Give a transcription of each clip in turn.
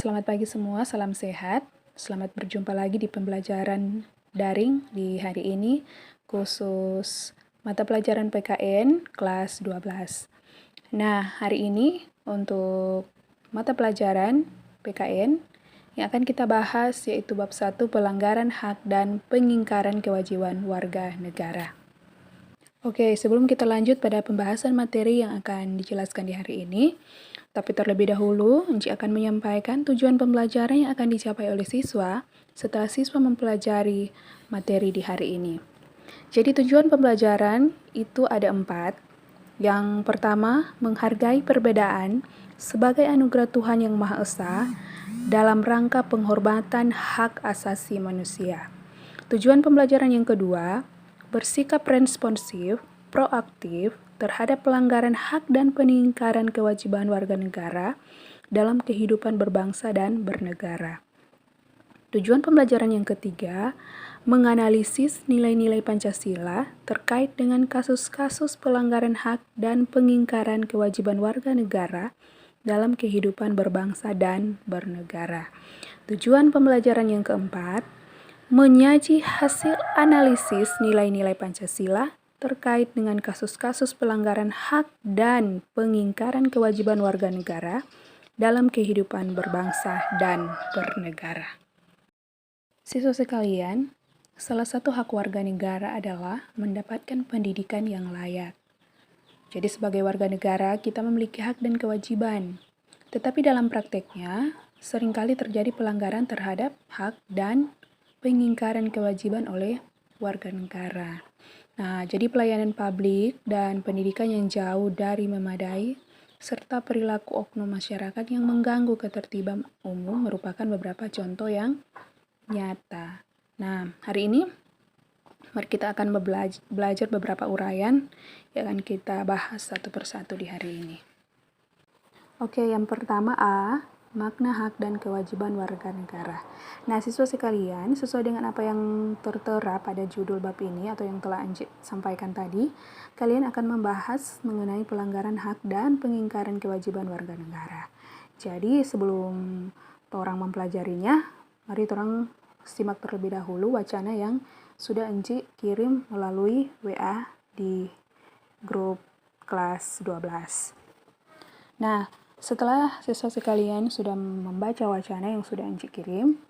Selamat pagi semua, salam sehat. Selamat berjumpa lagi di pembelajaran daring di hari ini, khusus mata pelajaran PKN kelas 12. Nah, hari ini untuk mata pelajaran PKN yang akan kita bahas yaitu bab 1 pelanggaran hak dan pengingkaran kewajiban warga negara. Oke, sebelum kita lanjut pada pembahasan materi yang akan dijelaskan di hari ini, tapi terlebih dahulu, Enci akan menyampaikan tujuan pembelajaran yang akan dicapai oleh siswa setelah siswa mempelajari materi di hari ini. Jadi tujuan pembelajaran itu ada 4. Yang pertama, menghargai perbedaan sebagai anugerah Tuhan yang Maha Esa dalam rangka penghormatan hak asasi manusia. Tujuan pembelajaran yang kedua, bersikap responsif, proaktif terhadap pelanggaran hak dan pengingkaran kewajiban warga negara dalam kehidupan berbangsa dan bernegara. Tujuan pembelajaran yang ketiga, menganalisis nilai-nilai Pancasila terkait dengan kasus-kasus pelanggaran hak dan pengingkaran kewajiban warga negara dalam kehidupan berbangsa dan bernegara. Tujuan pembelajaran yang keempat, menyaji hasil analisis nilai-nilai Pancasila terkait dengan kasus-kasus pelanggaran hak dan pengingkaran kewajiban warga negara dalam kehidupan berbangsa dan bernegara. Siswa sekalian, salah satu hak warga negara adalah mendapatkan pendidikan yang layak. Jadi sebagai warga negara, kita memiliki hak dan kewajiban. Tetapi dalam prakteknya, seringkali terjadi pelanggaran terhadap hak dan pengingkaran kewajiban oleh warga negara. Nah, jadi pelayanan publik dan pendidikan yang jauh dari memadai, serta perilaku oknum masyarakat yang mengganggu ketertiban umum merupakan beberapa contoh yang nyata. Nah, hari ini mari kita akan belajar beberapa uraian yang akan kita bahas satu persatu di hari ini. Oke, yang pertama A, makna hak dan kewajiban warga negara. Nah, siswa sekalian, sesuai dengan apa yang tertera pada judul bab ini atau yang telah Anji sampaikan tadi, kalian akan membahas mengenai pelanggaran hak dan pengingkaran kewajiban warga negara. Jadi, sebelum orang mempelajarinya, mari orang simak terlebih dahulu wacana yang sudah Enci kirim melalui WA di grup kelas 12. Nah, setelah siswa sekalian sudah membaca wacana yang sudah Enci kirim,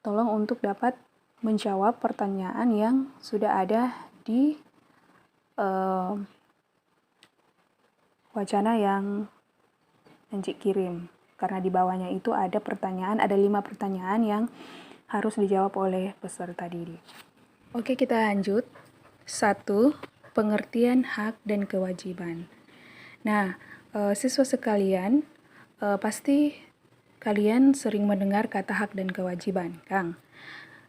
tolong untuk dapat menjawab pertanyaan yang sudah ada di wacana yang Enci kirim. Karena di bawahnya itu ada pertanyaan, ada 5 pertanyaan yang harus dijawab oleh peserta didik. Oke, kita lanjut. 1. Pengertian hak dan kewajiban. Nah, siswa sekalian, pasti kalian sering mendengar kata hak dan kewajiban, Kang.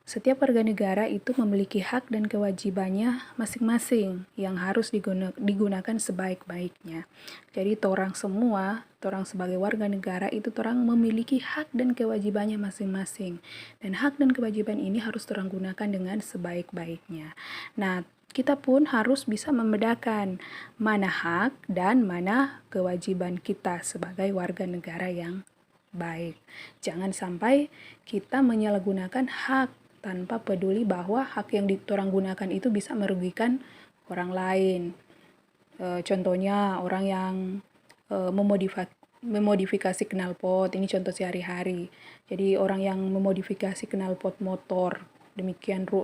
Setiap warga negara itu memiliki hak dan kewajibannya masing-masing yang harus digunakan sebaik-baiknya. Jadi torang semua, torang sebagai warga negara itu torang memiliki hak dan kewajibannya masing-masing. Dan hak dan kewajiban ini harus torang gunakan dengan sebaik-baiknya. Nah, kita pun harus bisa membedakan mana hak dan mana kewajiban kita sebagai warga negara yang baik. Jangan sampai kita menyalahgunakan hak tanpa peduli bahwa hak yang ditorang gunakan itu bisa merugikan orang lain. Contohnya orang yang memodifikasi knalpot, ini contoh sehari-hari. Jadi orang yang memodifikasi knalpot motor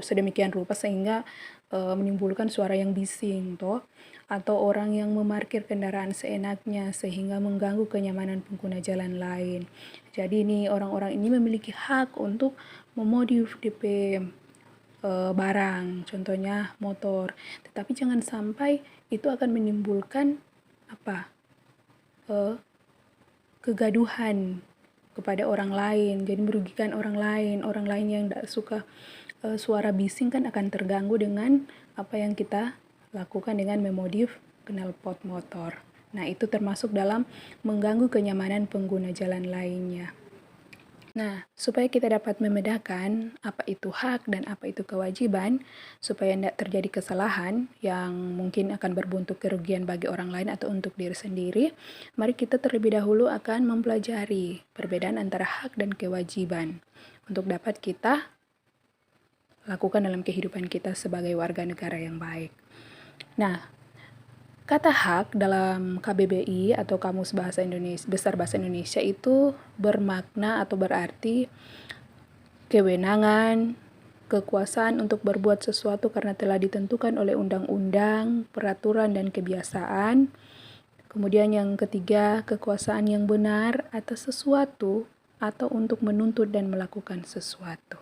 sedemikian rupa sehingga menimbulkan suara yang bising toh, atau orang yang memarkir kendaraan seenaknya sehingga mengganggu kenyamanan pengguna jalan lain. Jadi ini orang-orang ini memiliki hak untuk memodif DP barang, contohnya motor. Tetapi jangan sampai itu akan menimbulkan kegaduhan kepada orang lain, jadi merugikan orang lain yang tidak suka suara bising kan akan terganggu dengan apa yang kita lakukan dengan memodif knalpot motor. Nah, itu termasuk dalam mengganggu kenyamanan pengguna jalan lainnya. Nah, supaya kita dapat membedakan apa itu hak dan apa itu kewajiban, supaya tidak terjadi kesalahan yang mungkin akan berbentuk kerugian bagi orang lain atau untuk diri sendiri, mari kita terlebih dahulu akan mempelajari perbedaan antara hak dan kewajiban untuk dapat kita lakukan dalam kehidupan kita sebagai warga negara yang baik. Nah, kata hak dalam KBBI atau Kamus Bahasa Indonesia, Besar Bahasa Indonesia itu bermakna atau berarti kewenangan, kekuasaan untuk berbuat sesuatu karena telah ditentukan oleh undang-undang, peraturan, dan kebiasaan. Kemudian yang ketiga, kekuasaan yang benar atas sesuatu atau untuk menuntut dan melakukan sesuatu.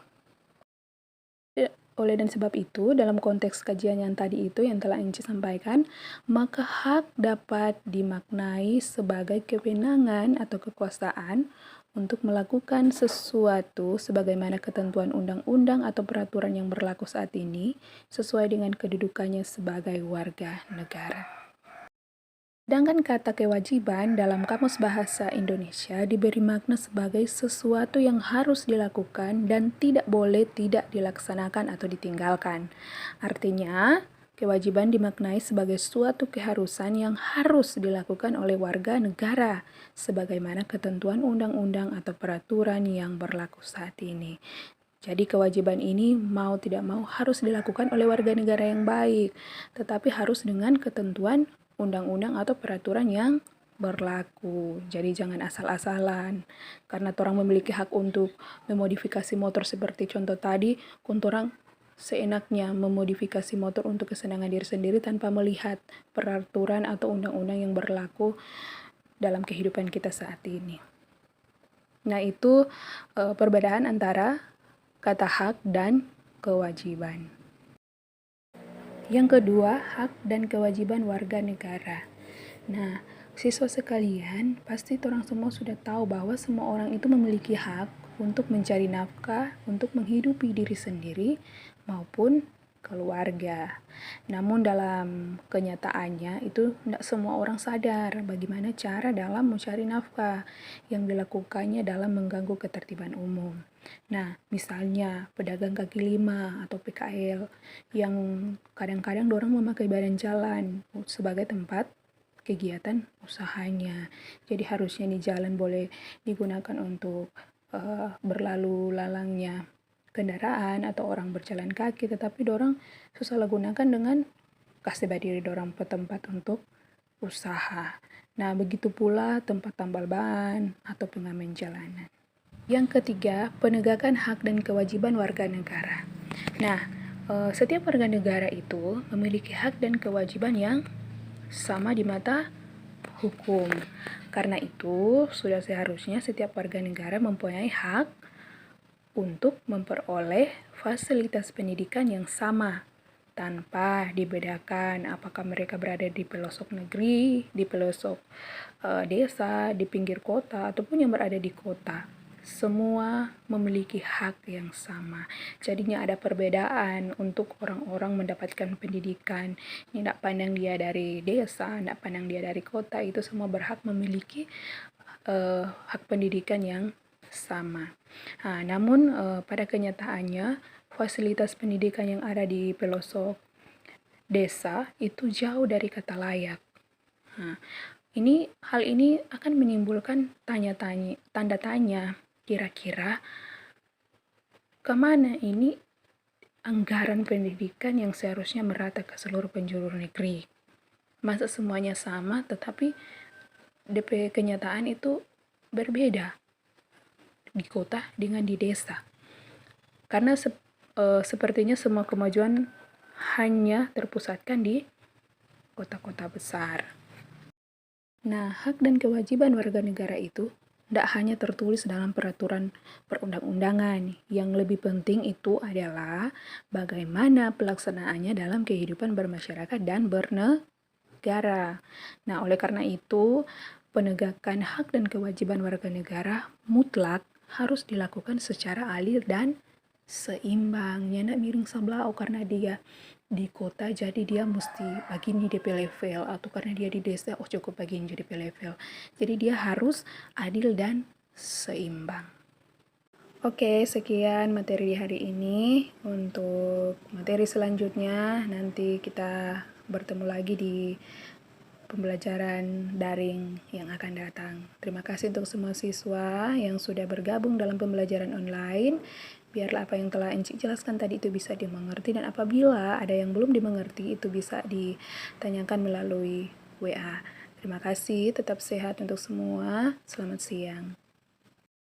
Oleh dan sebab itu, dalam konteks kajian yang tadi itu yang telah Enci sampaikan, maka hak dapat dimaknai sebagai kewenangan atau kekuasaan untuk melakukan sesuatu sebagaimana ketentuan undang-undang atau peraturan yang berlaku saat ini sesuai dengan kedudukannya sebagai warga negara. Sedangkan kata kewajiban dalam Kamus Bahasa Indonesia diberi makna sebagai sesuatu yang harus dilakukan dan tidak boleh tidak dilaksanakan atau ditinggalkan. Artinya, kewajiban dimaknai sebagai suatu keharusan yang harus dilakukan oleh warga negara, sebagaimana ketentuan undang-undang atau peraturan yang berlaku saat ini. Jadi kewajiban ini mau tidak mau harus dilakukan oleh warga negara yang baik, tetapi harus dengan ketentuan undang-undang atau peraturan yang berlaku. Jadi jangan asal-asalan. Karena orang memiliki hak untuk memodifikasi motor seperti contoh tadi, orang seenaknya memodifikasi motor untuk kesenangan diri sendiri tanpa melihat peraturan atau undang-undang yang berlaku dalam kehidupan kita saat ini. Nah, itu perbedaan antara kata hak dan kewajiban. Yang kedua, hak dan kewajiban warga negara. Nah, siswa sekalian, pasti orang semua sudah tahu bahwa semua orang itu memiliki hak untuk mencari nafkah, untuk menghidupi diri sendiri maupun keluarga. Namun dalam kenyataannya itu tidak semua orang sadar bagaimana cara dalam mencari nafkah yang dilakukannya dalam mengganggu ketertiban umum. Nah, misalnya pedagang kaki lima atau PKL yang kadang-kadang dorang memakai badan jalan sebagai tempat kegiatan usahanya. Jadi harusnya di jalan boleh digunakan untuk berlalu lalangnya kendaraan atau orang berjalan kaki, tetapi dorang susah gunakan dengan kasih diri dorang ke tempat untuk usaha. Nah, begitu pula tempat tambal ban atau pengamen jalanan. Yang ketiga, penegakan hak dan kewajiban warga negara. Nah, setiap warga negara itu memiliki hak dan kewajiban yang sama di mata hukum. Karena itu, sudah seharusnya setiap warga negara mempunyai hak untuk memperoleh fasilitas pendidikan yang sama tanpa dibedakan apakah mereka berada di pelosok negeri, di pelosok desa, di pinggir kota, ataupun yang berada di kota. Semua memiliki hak yang sama. Jadinya ada perbedaan untuk orang-orang mendapatkan pendidikan. Tidak pandang dia dari desa, tidak pandang dia dari kota, itu semua berhak memiliki hak pendidikan yang sama. Namun pada kenyataannya fasilitas pendidikan yang ada di pelosok desa itu jauh dari kata layak. Hal ini akan menimbulkan tanda tanya, kira-kira kemana ini anggaran pendidikan yang seharusnya merata ke seluruh penjuru negeri? Masa semuanya sama, tetapi DP kenyataan itu berbeda di kota dengan di desa. Karena sepertinya semua kemajuan hanya terpusatkan di kota-kota besar. Nah, hak dan kewajiban warga negara itu tidak hanya tertulis dalam peraturan perundang-undangan. Yang lebih penting itu adalah bagaimana pelaksanaannya dalam kehidupan bermasyarakat dan bernegara. Nah, oleh karena itu, penegakan hak dan kewajiban warga negara mutlak harus dilakukan secara adil dan seimbang. Nyana miring sebelah karena dia di kota jadi dia mesti begini DP level, atau karena dia di desa cukup begini DP level. Jadi dia harus adil dan seimbang. Oke, sekian materi di hari ini. Untuk materi selanjutnya, nanti kita bertemu lagi di pembelajaran daring yang akan datang. Terima kasih untuk semua siswa yang sudah bergabung dalam pembelajaran online. Biarlah apa yang telah Encik jelaskan tadi itu bisa dimengerti, dan apabila ada yang belum dimengerti itu bisa ditanyakan melalui WA. Terima kasih, tetap sehat untuk semua. Selamat siang.